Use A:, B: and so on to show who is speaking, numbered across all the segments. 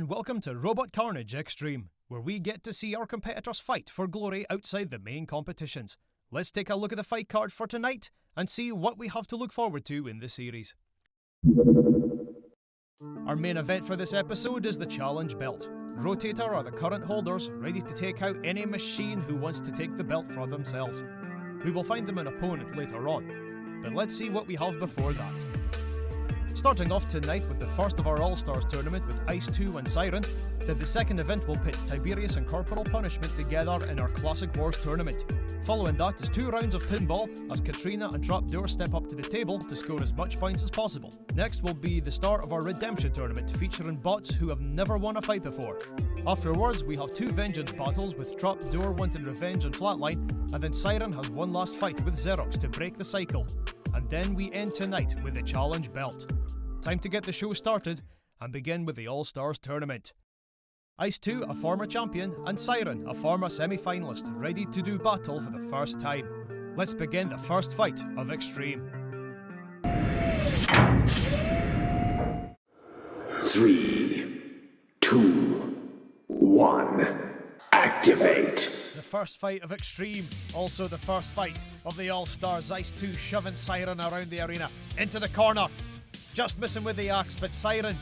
A: and welcome to Robot Carnage Extreme, where we get to see our competitors fight for glory outside the main competitions. Let's take a look at the fight card for tonight and see what we have to look forward to in the series. Our main event for this episode is the Challenge Belt. Rotator are the current holders, ready to take out any machine who wants to take the belt for themselves. We will find them an opponent later on, but let's see what we have before that. Starting off tonight with the first of our All-Stars tournament with Ice 2 and Siren, then the second event will pit Tiberius and Corporal Punishment together in our Classic Wars tournament. Following that is 2 rounds of pinball as Katrina and Trapdoor step up to the table to score as much points as possible. Next will be the start of our Redemption tournament featuring bots who have never won a fight before. Afterwards we have 2 Vengeance battles with Trapdoor wanting revenge on Flatline, and then Siren has one last fight with Xerox to break the cycle. And then we end tonight with the Challenge Belt. Time to get the show started and begin with the All-Stars tournament. Ice 2, a former champion, and Siren, a former semi-finalist, ready to do battle for the first time. Let's begin the first fight of Extreme.
B: 3, 2, 1, activate!
A: The first fight of Extreme, also the first fight of the All-Stars. Ice 2 shoving Siren around the arena, into the corner. Just missing with the axe, but Siren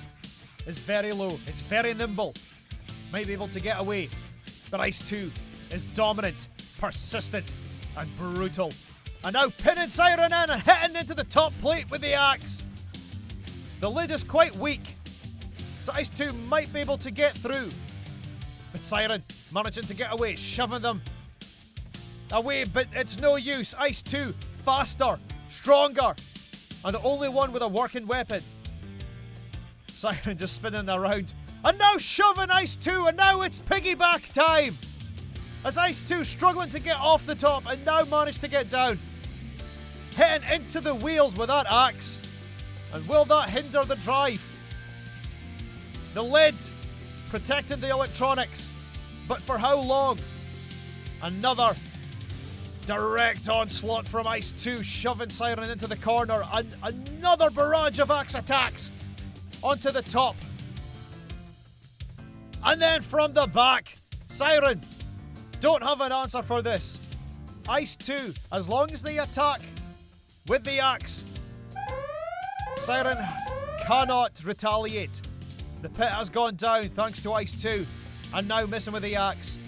A: is very low, it's very nimble. Might be able to get away, but Ice 2 is dominant, persistent, and brutal. And now pinning Siren in and hitting into the top plate with the axe. The lid is quite weak, so Ice 2 might be able to get through. But Siren managing to get away, shoving them away, but it's no use. Ice 2, faster, stronger, and the only one with a working weapon. Siren just spinning around, and now shoving Ice 2, and now it's piggyback time! As Ice 2 struggling to get off the top, and now managed to get down. Hitting into the wheels with that axe. And will that hinder the drive? The lid protecting the electronics, but for how long? Another direct onslaught from Ice 2, shoving Siren into the corner, and another barrage of axe attacks onto the top. And then from the back, Siren don't have an answer for this. Ice 2, as long as they attack with the axe, Siren cannot retaliate. The pit has gone down thanks to Ice 2, and now missing with the axe.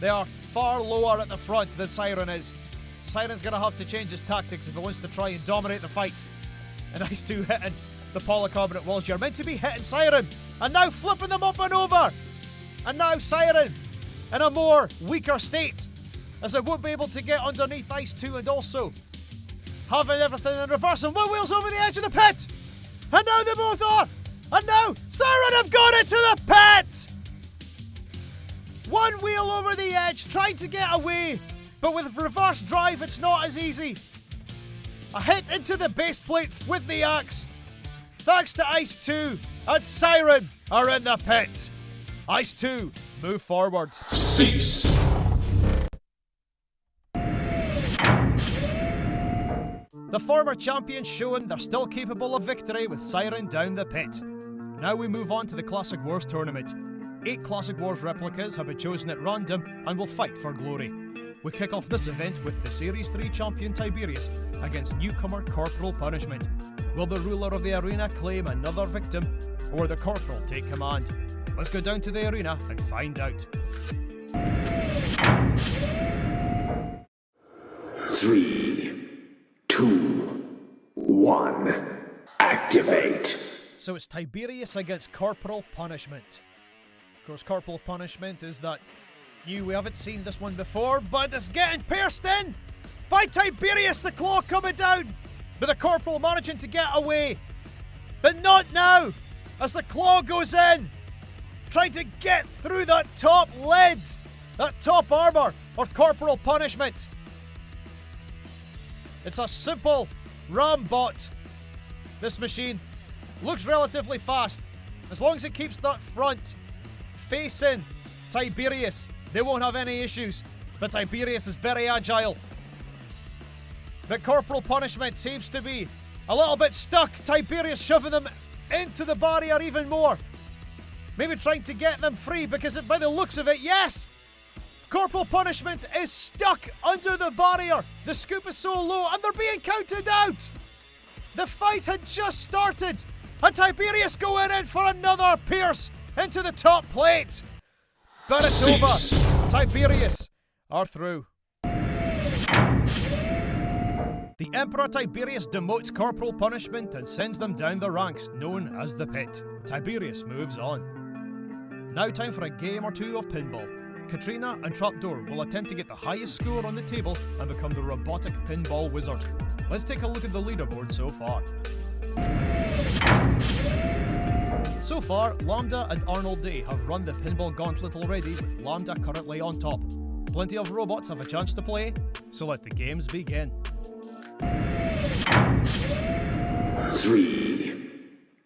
A: They are far lower at the front than Siren is. Siren's going to have to change his tactics if he wants to try and dominate the fight. And Ice 2 hitting the polycarbonate walls. You're meant to be hitting Siren, and now flipping them up and over. And now Siren in a more weaker state, as it won't be able to get underneath Ice 2, and also having everything in reverse, and one wheel's over the edge of the pit. And now they both are. And now Siren have got it to the pit! One wheel over the edge, trying to get away, but with reverse drive it's not as easy. A hit into the base plate with the axe, thanks to Ice 2, and Siren are in the pit. Ice 2, move forward.
B: Cease!
A: The former champions showing they're still capable of victory with Siren down the pit. Now we move on to the Classic Wars tournament. 8 Classic Wars replicas have been chosen at random and will fight for glory. We kick off this event with the Series 3 champion Tiberius against newcomer Corporal Punishment. Will the ruler of the arena claim another victim, or the Corporal take command? Let's go down to the arena and find out.
B: 3, 2, 1, activate!
A: So it's Tiberius against Corporal Punishment. Of course, Corporal Punishment is that new, we haven't seen this one before, but it's getting pierced in by Tiberius, the claw coming down, but the Corporal managing to get away. But not now, as the claw goes in, trying to get through that top lid, that top armour of Corporal Punishment. It's a simple ram bot. This machine looks relatively fast. As long as it keeps that front facing Tiberius, they won't have any issues. But Tiberius is very agile. But Corporal Punishment seems to be a little bit stuck. Tiberius shoving them into the barrier even more. Maybe trying to get them free because by the looks of it, yes! Corporal Punishment is stuck under the barrier. The scoop is so low and they're being counted out. The fight had just started and Tiberius going in for another pierce into the top plate. But it's over. Tiberius are through. The Emperor Tiberius demotes Corporal Punishment and sends them down the ranks, known as the Pit. Tiberius moves on. Now time for a game or two of pinball. Katrina and Trapdoor will attempt to get the highest score on the table and become the robotic pinball wizard. Let's take a look at the leaderboard so far. So far, Lambda and Arnold Day have run the pinball gauntlet already, with Lambda currently on top. Plenty of robots have a chance to play, so let the games begin.
B: 3,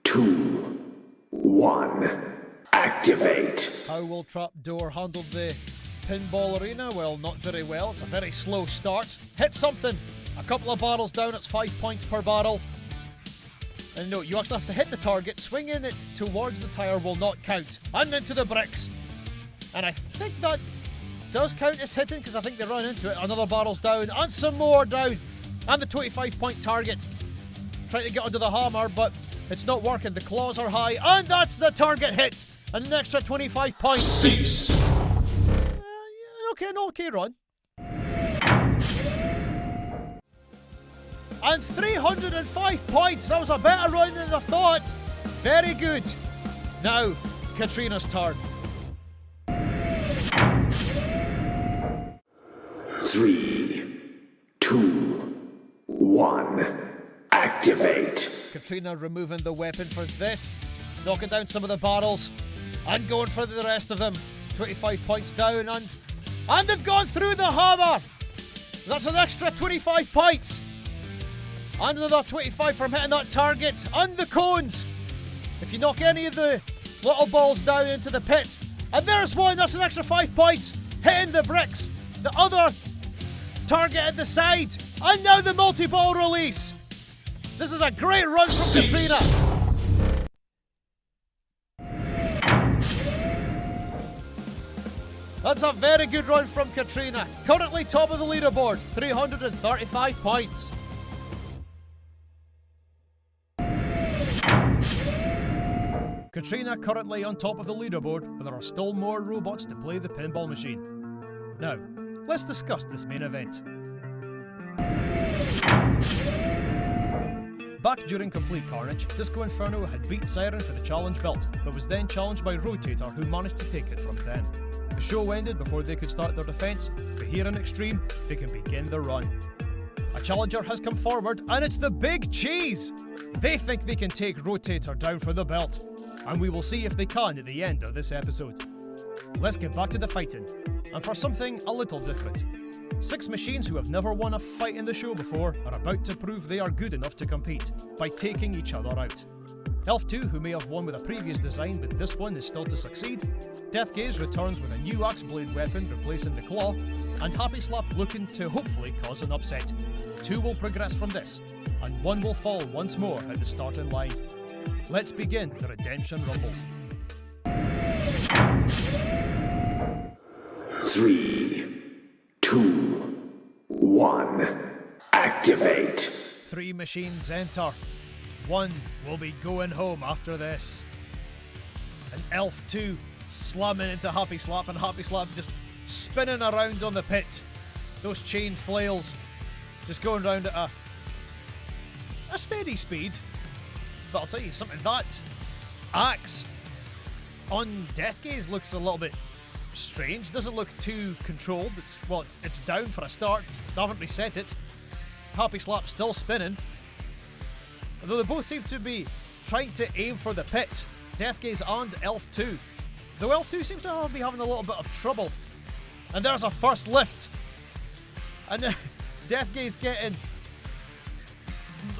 B: 2, 1, activate.
A: How will Trapdoor handle the pinball arena? Well, not very well. It's a very slow start. Hit something. A couple of barrels down, it's 5 points per barrel. And no, you actually have to hit the target. Swinging it towards the tyre will not count. And into the bricks. And I think that does count as hitting because I think they run into it. Another barrel's down and some more down. And the 25-point target. Trying to get under the hammer, but it's not working. The claws are high, and that's the target hit. And an extra 25 points.
B: Cease.
A: Okay, an okay run. And 305 points. That was a better run than I thought. Very good. Now, Katrina's turn.
B: 3, 2, 1, activate.
A: Katrina removing the weapon for this. Knocking down some of the barrels. And going for the rest of them. 25 points down and they've gone through the hammer. That's an extra 25 points. And another 25 from hitting that target. And the cones. If you knock any of the little balls down into the pit. And there's one. That's an extra 5 points. Hitting the bricks. The other target at the side. And now the multi-ball release. This is a great run from
B: Cease.
A: Katrina. That's a very good run from Katrina. Currently top of the leaderboard, 335 points. Katrina currently on top of the leaderboard, but there are still more robots to play the pinball machine. Now, let's discuss this main event. Back during Complete Carnage, Disco Inferno had beat Siren for the challenge belt, but was then challenged by Rotator, who managed to take it from them. The show ended before they could start their defence, but here in Extreme, they can begin their run. A challenger has come forward, and it's the Big Cheese! They think they can take Rotator down for the belt, and we will see if they can at the end of this episode. Let's get back to the fighting, and for something a little different. 6 machines who have never won a fight in the show before are about to prove they are good enough to compete by taking each other out. Elf 2, who may have won with a previous design but this one is still to succeed, Deathgaze returns with a new axe blade weapon replacing the claw, and Happy Slap looking to hopefully cause an upset. 2 will progress from this, and 1 will fall once more at the starting line. Let's begin the Redemption Rumbles.
B: 3, 2, 1, activate.
A: 3 machines enter. 1 will be going home after this. And Elf 2 slamming into Happy Slap, and Happy Slap just spinning around on the pit. Those chain flails just going round at a steady speed. But I'll tell you something, that axe on Deathgaze looks a little bit strange. Doesn't look too controlled. It's down for a start. They haven't reset it. Happy Slap still spinning. Although they both seem to be trying to aim for the pit. Deathgaze and Elf 2. Though Elf 2 seems to be having a little bit of trouble. And there's a first lift. And Deathgaze getting...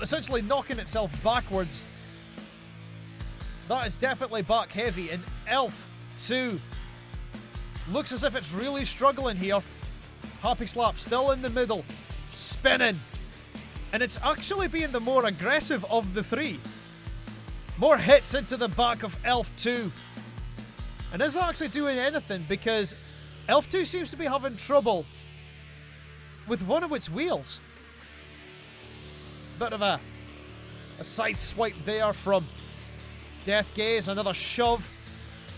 A: essentially knocking itself backwards. That is definitely back heavy. And Elf 2 looks as if it's really struggling here. Happy Slap still in the middle. Spinning. And it's actually being the more aggressive of the 3. More hits into the back of Elf 2. and isn't actually doing anything because Elf 2 seems to be having trouble with one of its wheels. Bit of a side swipe there from Death Gaze, another shove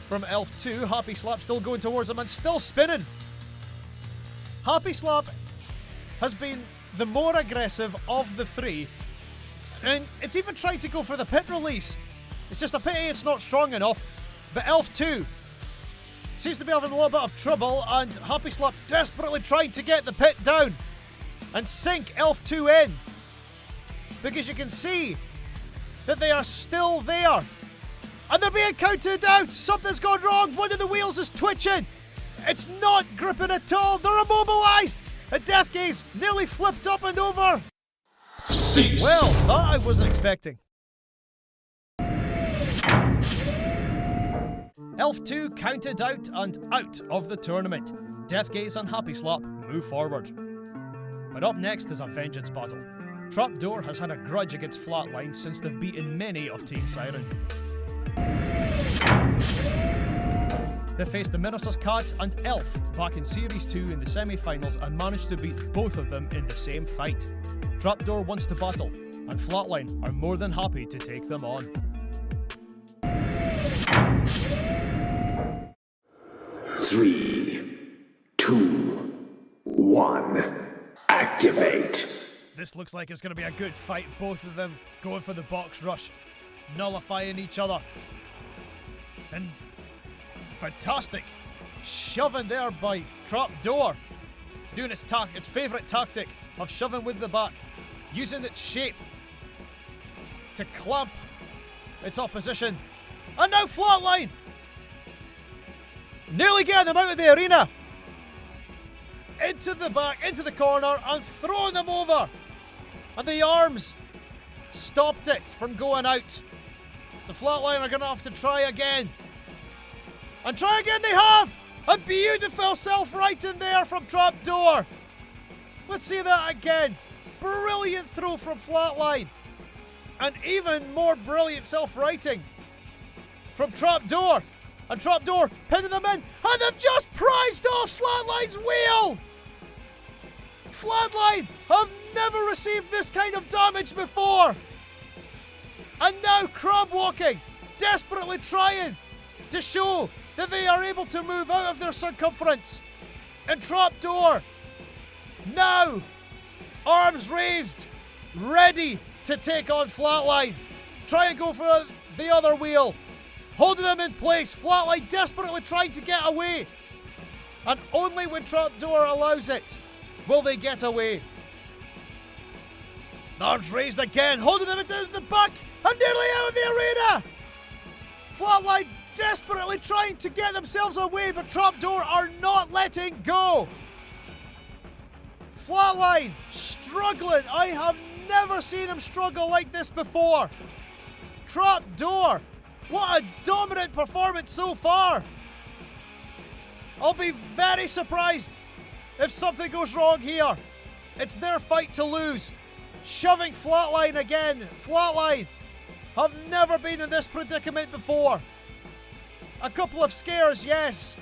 A: from Elf 2. Happy Slap still going towards him and still spinning. Happy Slap has been the more aggressive of the three, and it's even tried to go for the pit release. It's just a pity it's not strong enough, but Elf 2 seems to be having a little bit of trouble, and Happy Slap desperately trying to get the pit down and sink Elf 2 in, because you can see that they are still there. And they're being counted out. Something's gone wrong. One of the wheels is twitching. It's not gripping at all. They're immobilized. And Death Gaze nearly flipped up and over.
B: Cease.
A: Well, that I wasn't expecting. Elf 2 counted out and out of the tournament. Death Gaze and Happy Slap move forward. But up next is a vengeance battle. Trapdoor has had a grudge against Flatline since they've beaten many of Team Siren. They faced the Minister's Cat and Elf back in Series 2 in the semi-finals and managed to beat both of them in the same fight. Trapdoor wants to battle, and Flatline are more than happy to take them on.
B: 3, 2, 1. Activate.
A: This looks like it's going to be a good fight. Both of them going for the box rush, nullifying each other. And fantastic shoving there by Trapdoor, doing its favourite tactic of shoving with the back, using its shape to clamp its opposition. And now Flatline nearly getting them out of the arena, into the back, into the corner, and throwing them over. And the arms stopped it from going out. So Flatline are going to have to try again. And try again they have! A beautiful self-righting there from Trapdoor. Let's see that again. Brilliant throw from Flatline. And even more brilliant self-righting from Trapdoor. And Trapdoor pinning them in. And they've just prized off Flatline's wheel! Flatline have never received this kind of damage before. And now crab walking, desperately trying to show that they are able to move out of their circumference. And Trapdoor, now, arms raised, ready to take on Flatline. Try and go for the other wheel, holding them in place. Flatline desperately trying to get away. And only when Trapdoor allows it will they get away. Arms raised again, holding them into the back, and nearly out of the arena. Flatline desperately trying to get themselves away, but Trapdoor are not letting go. Flatline struggling. I have never seen them struggle like this before. Trapdoor, what a dominant performance so far. I'll be very surprised if something goes wrong here. It's their fight to lose. Shoving Flatline again. Flatline have never been in this predicament before. A couple of scares, yes,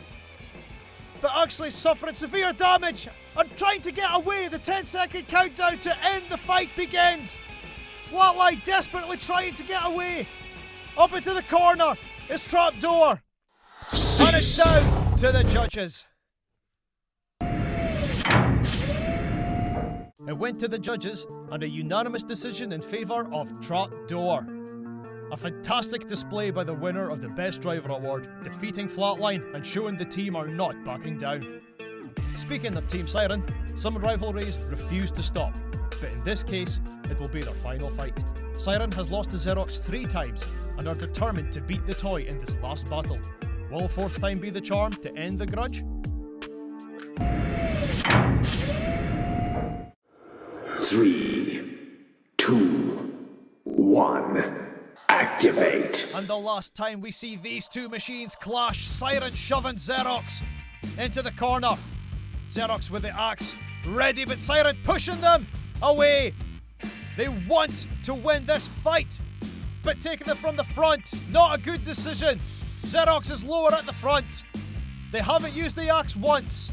A: but actually suffering severe damage and trying to get away. The 10-second countdown to end the fight begins. Flatline desperately trying to get away. Up into the corner is Trapdoor.
B: Cease.
A: And it's down to the judges. It went to the judges and a unanimous decision in favour of Trapdoor. A fantastic display by the winner of the Best Driver Award, defeating Flatline and showing the team are not backing down. Speaking of Team Siren, some rivalries refuse to stop, but in this case, it will be their final fight. Siren has lost to Xerox 3 times and are determined to beat the toy in this last battle. Will fourth time be the charm to end the grudge?
B: 3, 2, 1. Activate.
A: And the last time we see these two machines clash, Siren shoving Xerox into the corner. Xerox with the axe, ready, but Siren pushing them away. They want to win this fight, but taking them from the front, not a good decision. Xerox is lower at the front. They haven't used the axe once.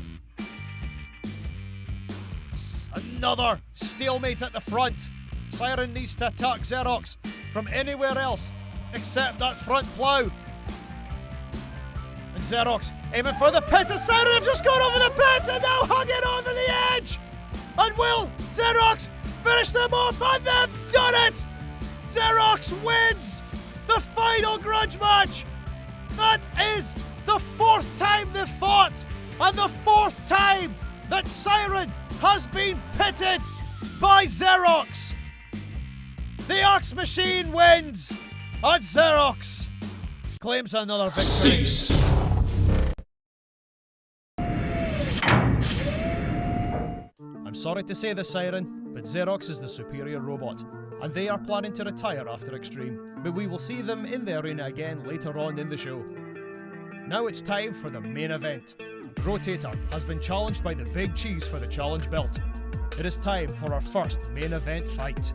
A: Another stalemate at the front. Siren needs to attack Xerox from anywhere else except that front plough. And Xerox aiming for the pit, and Siren have just gone over the pit and now hugging over the edge. And will Xerox finish them off? And they've done it! Xerox wins the final grudge match. That is the 4th time they've fought, and the 4th time that Siren has been pitted by Xerox. The Axe Machine wins, and Xerox claims another victory.
B: Cease.
A: I'm sorry to say this, Siren, but Xerox is the superior robot, and they are planning to retire after Extreme, but we will see them in the arena again later on in the show. Now it's time for the main event. Rotator has been challenged by the Big Cheese for the challenge belt. It is time for our first main event fight.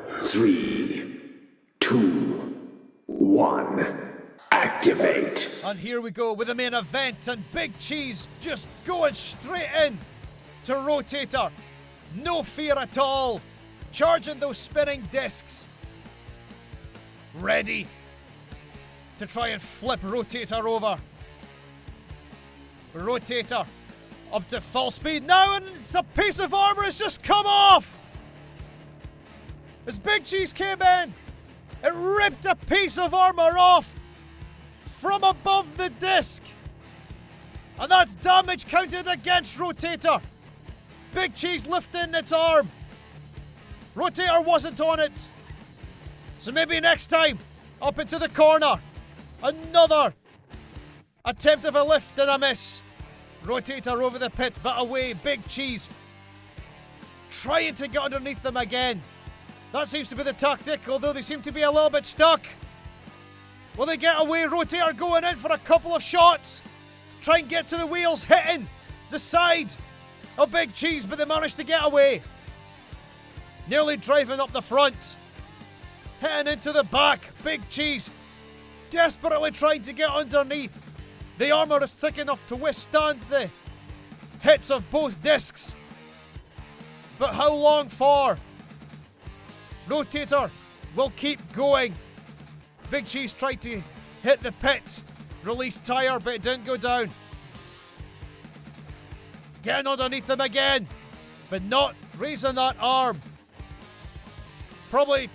B: Three, two, one, activate.
A: And here we go with the main event, and Big Cheese just going straight in to Rotator. No fear at all. Charging those spinning discs. Ready to try and flip Rotator over. Rotator up to full speed now, and the piece of armor has just come off. As Big Cheese came in, it ripped a piece of armor off from above the disc. And that's damage counted against Rotator. Big Cheese lifting its arm. Rotator wasn't on it. So maybe next time, up into the corner. Another attempt of a lift and a miss. Rotator over the pit, but away. Big Cheese trying to get underneath them again. That seems to be the tactic, although they seem to be a little bit stuck. Will they get away? Rotator going in for a couple of shots. Try and get to the wheels, hitting the side of Big Cheese, but they managed to get away. Nearly driving up the front. Hitting into the back. Big Cheese desperately trying to get underneath. The armour is thick enough to withstand the hits of both discs. But how long for? Rotator will keep going. Big Cheese tried to hit the pit. Release tyre, but it didn't go down. Getting underneath them again, but not raising that arm. Probably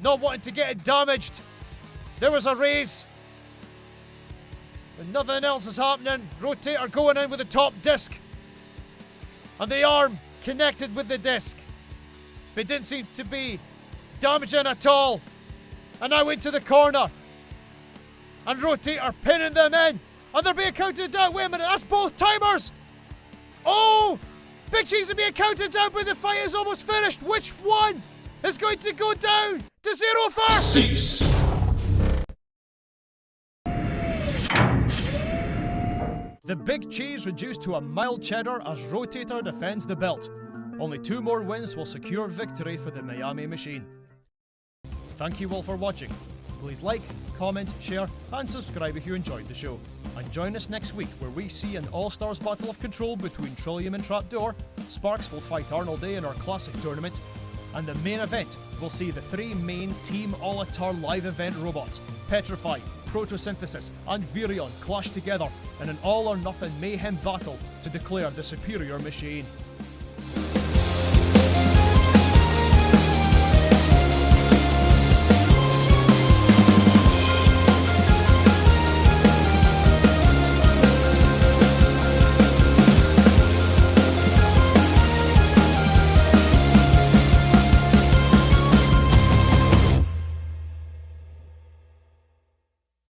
A: not wanting to get it damaged. There was a raise, but nothing else is happening. Rotator going in with the top disc, and the arm connected with the disc, but it didn't seem to be damaging at all. And now into the corner, and Rotator pinning them in, and they're being counted down. Wait a minute, that's both timers. Oh, Big Cheese is being counted down, but the fight is almost finished. Which one is going to go down to zero first?
B: Cease.
A: The Big Cheese reduced to a mild cheddar as Rotator defends the belt. Only 2 more wins will secure victory for the Miami Machine. Thank you all for watching. Please like, comment, share and subscribe if you enjoyed the show. And join us next week where we see an All-Stars Battle of Control between Trillium and Trapdoor. Sparks will fight Arnold A in our Classic tournament. And the main event will see the 3 main Team All-Atar live event robots, Petrify, Protosynthesis and Virion, clash together in an all-or-nothing mayhem battle to declare the superior machine.